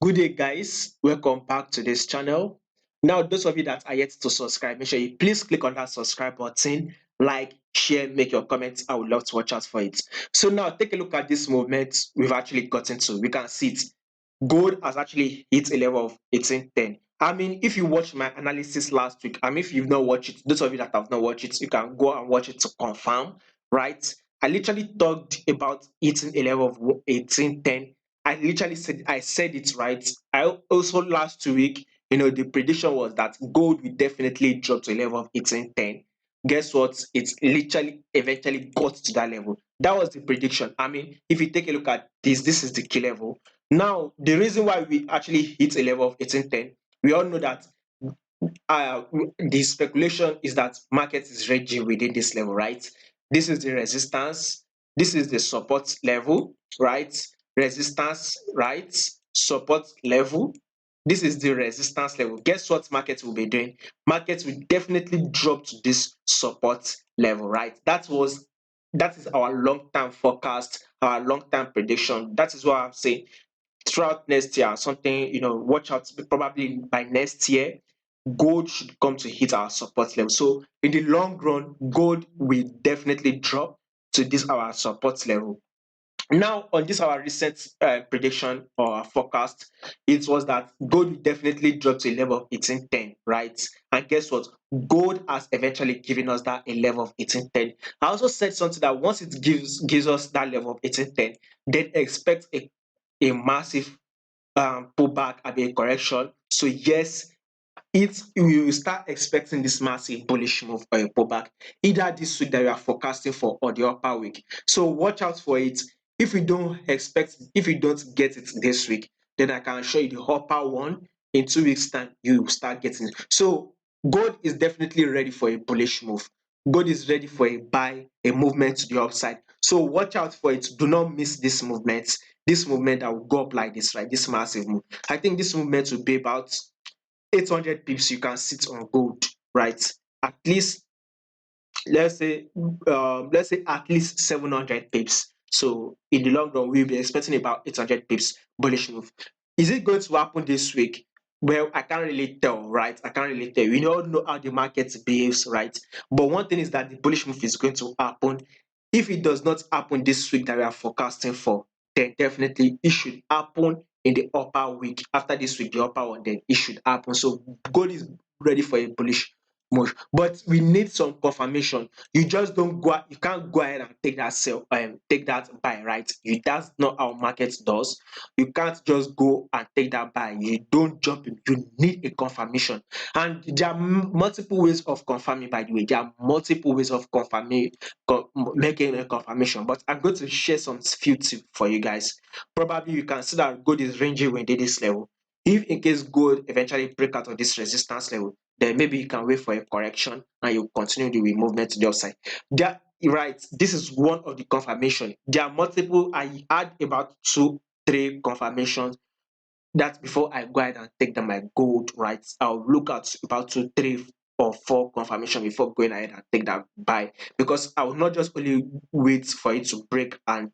Good day, guys. Welcome back to this channel. Now, those of you that are yet to subscribe, make sure you please click on that subscribe button, like, share, make your comments. I would love to watch out for it. So now, take a look at this movement we've actually gotten to. We can see it. Gold has actually hit a level of 1810. I mean, if you watched my analysis last week, I mean, if you've not watched it, those of you that have not watched it, you can go and watch it to confirm, right? I literally talked about hitting a level of 1810. I said it right. I also last week, the prediction was that gold will definitely drop to a level of 1810. Guess what? It's literally eventually got to that level. That was the prediction. I mean, if you take a look at this is the key level. Now, the reason why we actually hit a level of 1810, we all know that uh, the speculation is that market is ranging within this level, right? This is the resistance, this is the support level, right? Resistance, right? Support level. This is the resistance level. Guess what market will be doing? Market will definitely drop to this support level, right? That is our long-term forecast, our long-term prediction. That is what I'm saying throughout next year, something, watch out, probably by next year, gold should come to hit our support level. So in the long run, gold will definitely drop to this our support level. Now, on this our recent prediction or forecast, it was that gold will definitely drop to a level of 1810, right? And guess what? Gold has eventually given us that a level of 1810. I also said something that once it gives us that level of 1810, then expect a massive pullback and a correction. So yes, it you will start expecting this massive bullish move or a pullback either this week that you are forecasting for or the upper week. So watch out for it. If you don't get it this week, then I can show you the upper one. In 2 weeks time you will start getting it. So gold is definitely ready for a bullish move. Gold is ready for a buy, a movement to the upside. So watch out for it. Do not miss this movement that will go up like this, right? This massive move. I think this movement will be about 800 pips. You can sit on gold, right? At least, let's say at least 700 pips. So in the long run we'll be expecting about 800 pips bullish move. Is it going to happen this week? Well, I can't really tell, right? I can't really tell. We all know how the market behaves, right? But one thing is that the bullish move is going to happen. If it does not happen this week that we are forecasting for, then definitely it should happen in the upper week. After this week, the upper one, then it should happen. So gold is ready for a bullish move, but we need some confirmation. You just don't go, you can't go ahead and take that sell, take that buy, right? That's not how market does. You can't just go and take that buy. You don't jump in. You need a confirmation, and there are multiple ways of confirming. By the way, there are multiple ways of confirming, making a confirmation. But I'm going to share some few tips for you guys. Probably you can see that gold is ranging within this level. If in case gold eventually break out of this resistance level, then maybe you can wait for a correction and you continue the movement to the upside. Right, this is one of the confirmation. There are multiple. I had about two, three confirmations that before I go ahead and take them my gold, right? I'll look at about two, three, or four confirmation before going ahead and take that buy, because I will not just only wait for it to break and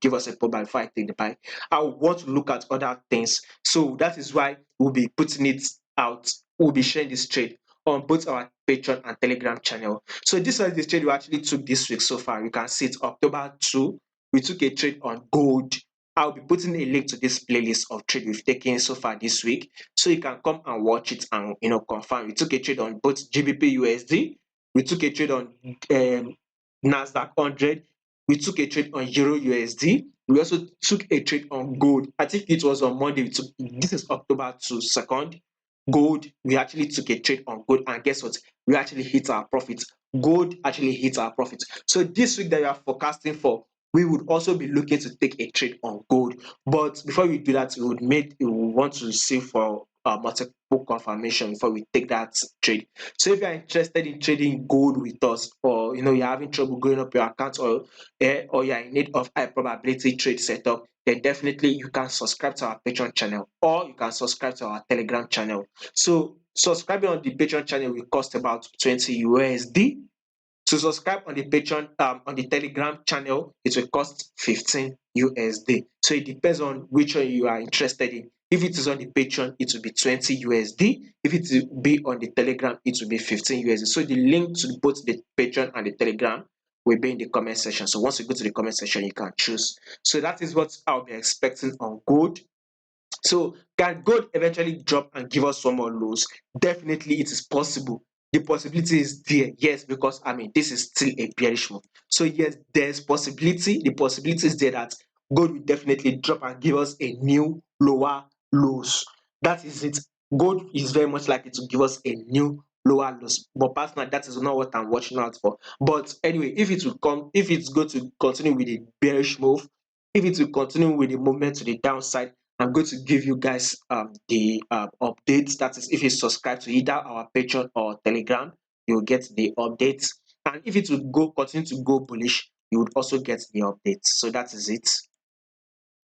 give us a pullback before I take the buy. I want to look at other things. So that is why we'll be putting it out. We'll be sharing this trade on both our Patreon and Telegram channel. So this was the trade we actually took this week so far. You can see it October 2. We took a trade on gold. I'll be putting a link to this playlist of trade we've taken so far this week, so you can come and watch it and confirm. We took a trade on both GBP USD. We took a trade on Nasdaq 100. We took a trade on Euro USD. We also took a trade on gold. I think it was on Monday. This is October 2nd. Gold, we actually took a trade on gold, and guess what? We actually hit our profit. Gold actually hit our profit. So this week that we are forecasting for, we would also be looking to take a trade on gold. But before we do that, we would want to see for multiple confirmation before we take that trade. So if you are interested in trading gold with us, or you're having trouble going up your account, or you are in need of high probability trade setup, then definitely you can subscribe to our Patreon channel, or you can subscribe to our Telegram channel. So subscribing on the Patreon channel will cost about 20 USD. To subscribe on the Patreon, on the Telegram channel, it will cost 15 USD. So it depends on which one you are interested in. If it is on the Patreon, it will be 20 USD. If it will be on the Telegram, it will be 15 USD. So the link to both the Patreon and the Telegram will be in the comment section. So once you go to the comment section, you can choose. So that is what I'll be expecting on gold. So can gold eventually drop and give us some more lows? Definitely it is possible. The possibility is there, yes, because I mean this is still a bearish move. So yes, there's possibility. The possibility is there that gold will definitely drop and give us a new lower lows. That is it. Gold is very much likely to give us a new lower lows. But personally, that is not what I'm watching out for. But anyway, if it will come, if it's going to continue with a bearish move, if it will continue with the movement to the downside, I'm going to give you guys the updates. That is, if you subscribe to either our Patreon or Telegram, you'll get the updates. And if it would go continue to go bullish, you would also get the updates. So that is it.